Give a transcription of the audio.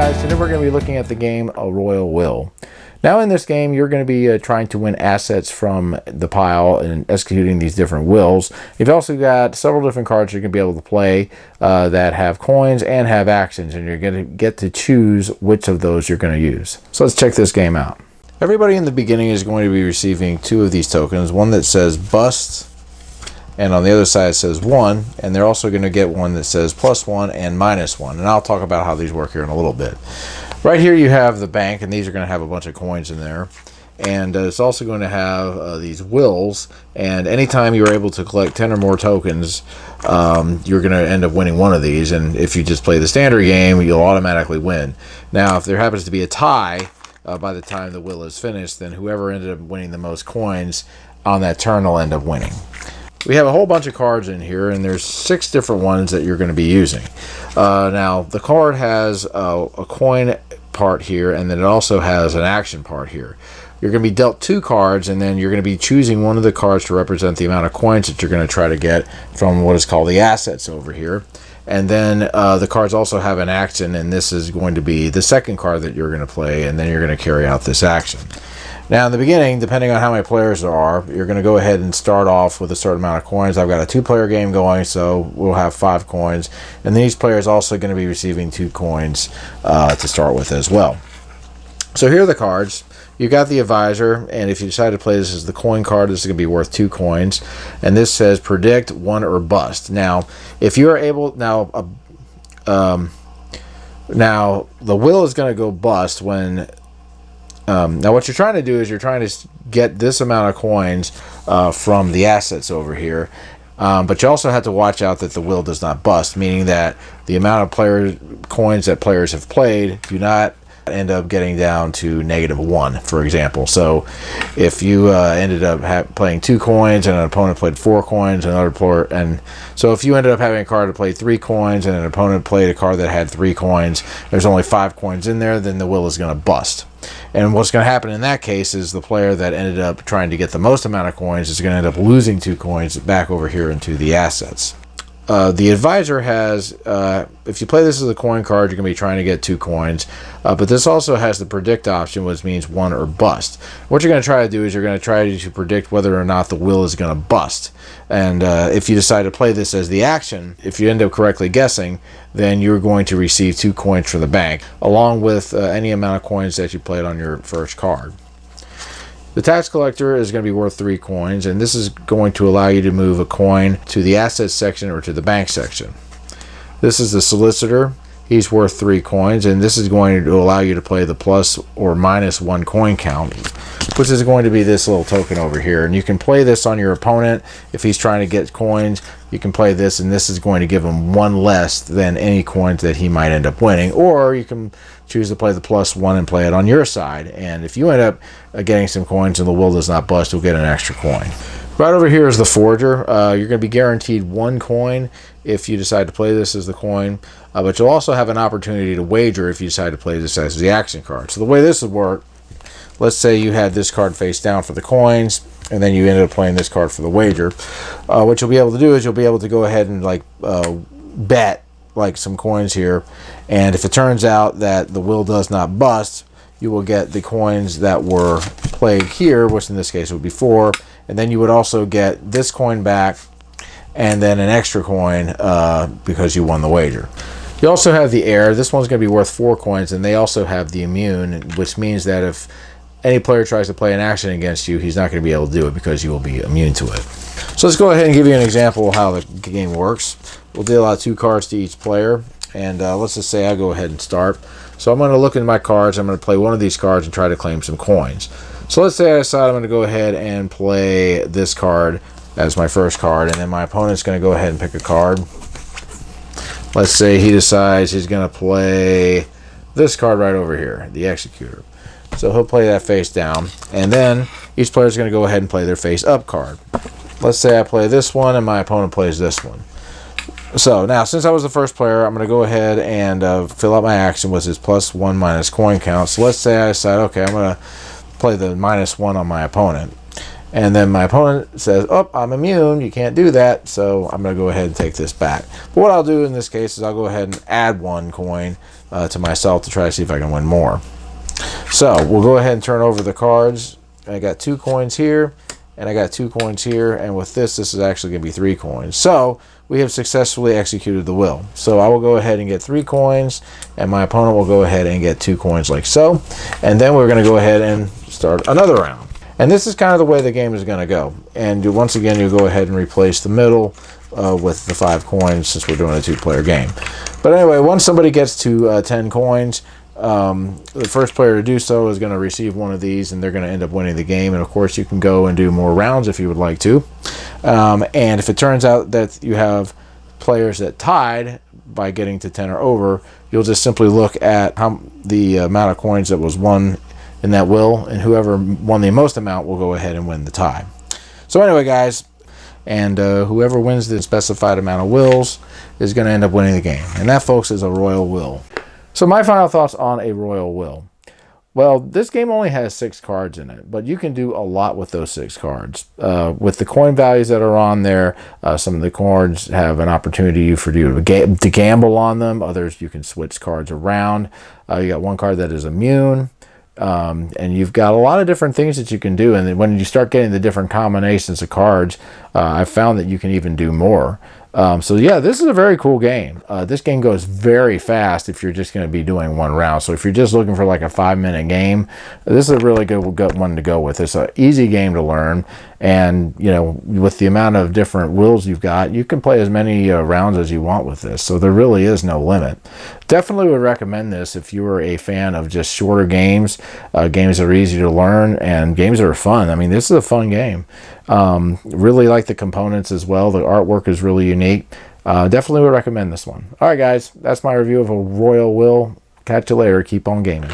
guys, today we're going to be looking at the game A Royal Will. Now in this game you're going to be trying to win assets from the pile and executing these different wills. You've also got several different cards you're going to be able to play that have coins and have actions, and you're going to get to choose which of those you're going to use. So let's check this game out. Everybody in the beginning is going to be receiving two of these tokens, one that says bust, and on the other side it says 1, and they're also going to get one that says +1 and -1, and I'll talk about how these work here in a little bit. Right here you have the bank, and these are going to have a bunch of coins in there, and it's also going to have these wills, and anytime you're able to collect 10 or more tokens, you're going to end up winning one of these, and if you just play the standard game you'll automatically win. Now if there happens to be a tie by the time the will is finished, then whoever ended up winning the most coins on that turn will end up winning. We have a whole bunch of cards in here, and there's 6 different ones that you're going to be using. Now, the card has a coin part here, and then it also has an action part here. You're going to be dealt 2 cards, and then you're going to be choosing one of the cards to represent the amount of coins that you're going to try to get from what is called the assets over here. And then the cards also have an action, and this is going to be the second card that you're going to play, and then you're going to carry out this action. Now in the beginning, depending on how many players there are, you're going to go ahead and start off with a certain amount of coins. I've got a 2-player game going, so we'll have 5 coins. And then each player is also going to be receiving 2 coins to start with as well. So here are the cards. You've got the advisor, and if you decide to play this as the coin card, this is going to be worth 2 coins. And this says predict, 1, or bust. Now, if you are able... Now, the will is going to go bust when... now what you're trying to do is you're trying to get this amount of coins from the assets over here, but you also have to watch out that the will does not bust, meaning that the amount of coins that players have played do not end up getting down to -1, for example. So if you ended up playing 2 coins and an opponent played 4 coins, another player, and so if you ended up having a card that played 3 coins and an opponent played a card that had 3 coins, there's only 5 coins in there, then the will is going to bust. And what's going to happen in that case is the player that ended up trying to get the most amount of coins is going to end up losing 2 coins back over here into the assets. The advisor has, if you play this as a coin card, you're going to be trying to get 2 coins, but this also has the predict option, which means 1 or bust. What you're going to try to do is you're going to try to predict whether or not the will is going to bust. And if you decide to play this as the action, if you end up correctly guessing, then you're going to receive 2 coins from the bank, along with any amount of coins that you played on your first card. The tax collector is going to be worth 3 coins, and this is going to allow you to move a coin to the assets section or to the bank section. This is the solicitor. He's worth 3 coins, and this is going to allow you to play the plus or -1 coin count, which is going to be this little token over here. And you can play this on your opponent if he's trying to get coins. You can play this, and this is going to give him 1 less than any coins that he might end up winning. Or you can choose to play the +1 and play it on your side. And if you end up getting some coins and the will does not bust, you'll get an extra coin. Right over here is the forger. You're going to be guaranteed 1 coin if you decide to play this as the coin, but you'll also have an opportunity to wager if you decide to play this as the action card. So the way this would work, let's say you had this card face down for the coins, and then you ended up playing this card for the wager. What you'll be able to do is you'll be able to go ahead and bet some coins here, and if it turns out that the will does not bust, you will get the coins that were played here, which in this case would be 4, and then you would also get this coin back and then an extra coin because you won the wager. You also have the heir. This one's going to be worth 4 coins, and they also have the immune, which means that if any player tries to play an action against you, he's not going to be able to do it because you will be immune to it. So let's go ahead and give you an example of how the game works. We'll deal out 2 cards to each player, and let's just say I go ahead and start. So I'm going to look at my cards. I'm going to play one of these cards and try to claim some coins. So let's say I decide I'm going to go ahead and play this card as my first card, and then my opponent's going to go ahead and pick a card. Let's say he decides he's going to play this card right over here, the executor. So he'll play that face down, and then each player is going to go ahead and play their face up card. Let's say I play this one and my opponent plays this one. So now, since I was the first player, I'm going to go ahead and fill out my action with his +1 - coin count. So let's say I decide, okay, I'm going to play the -1 on my opponent. And then my opponent says, oh, I'm immune, you can't do that, so I'm going to go ahead and take this back. But what I'll do in this case is I'll go ahead and add 1 coin to myself to try to see if I can win more. So we'll go ahead and turn over the cards. I got 2 coins here, and I got 2 coins here, and with this is actually going to be 3 coins. So we have successfully executed the will. So I will go ahead and get 3 coins, and my opponent will go ahead and get 2 coins like so. And then we're going to go ahead and start another round. And this is kind of the way the game is going to go. And once again, you go ahead and replace the middle with the 5 coins since we're doing a 2-player game. But anyway, once somebody gets to 10 coins, the first player to do so is going to receive one of these, and they're going to end up winning the game. And of course, you can go and do more rounds if you would like to. And if it turns out that you have players that tied by getting to 10 or over, you'll just simply look at the amount of coins that was won in that will, and whoever won the most amount will go ahead and win the tie. So anyway, guys, and whoever wins the specified amount of wills is going to end up winning the game. And that, folks, is a royal will. So my final thoughts on a royal will. Well, this game only has 6 cards in it, but you can do a lot with those 6 cards. With the coin values that are on there, some of the cards have an opportunity for you to gamble on them. Others, you can switch cards around. You got 1 card that is immune. And you've got a lot of different things that you can do. And when you start getting the different combinations of cards, I've found that you can even do more. So yeah, this is a very cool game. This game goes very fast if you're just going to be doing 1 round. So if you're just looking for like a 5-minute game, this is a really good one to go with. It's an easy game to learn. And, you know, with the amount of different wills you've got, you can play as many rounds as you want with this. So there really is no limit. Definitely would recommend this if you are a fan of just shorter games, games that are easy to learn, and games that are fun. I mean, this is a fun game. Really like the components as well. The artwork is really unique. Definitely would recommend this one. All right, guys, that's my review of a Royal Will. Catch you later. Keep on gaming.